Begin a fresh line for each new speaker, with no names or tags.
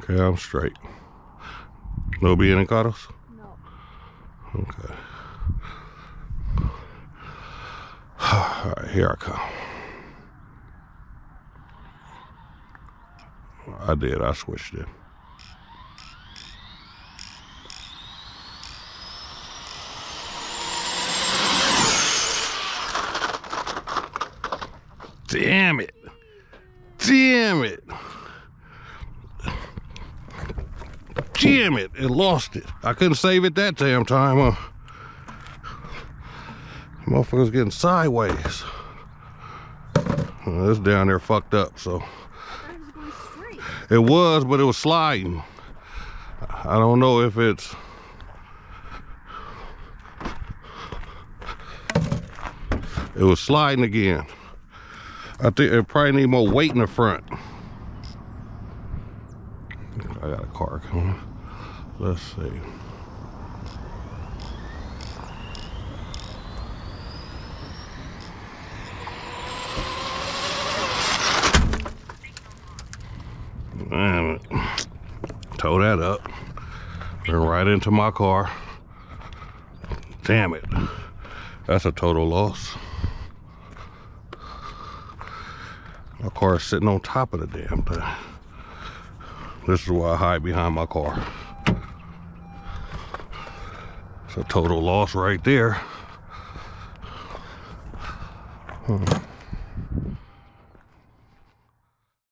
Okay, I'm straight. No anicados?
No.
Okay. Alright, here I come. I did, I switched it. Damn it. Damn it. Damn it. It lost it. I couldn't save it that damn time. Motherfucker's getting sideways. This down there fucked up, so.
It was going straight.
It was, but it was sliding. I don't know if it's. It was sliding again. I think it probably need more weight in the front. I got a car coming. Let's see. Damn it. Tow that up. Ran right into my car. Damn it. That's a total loss. My car is sitting on top of the damn thing. This is why I hide behind my car. It's a total loss right there.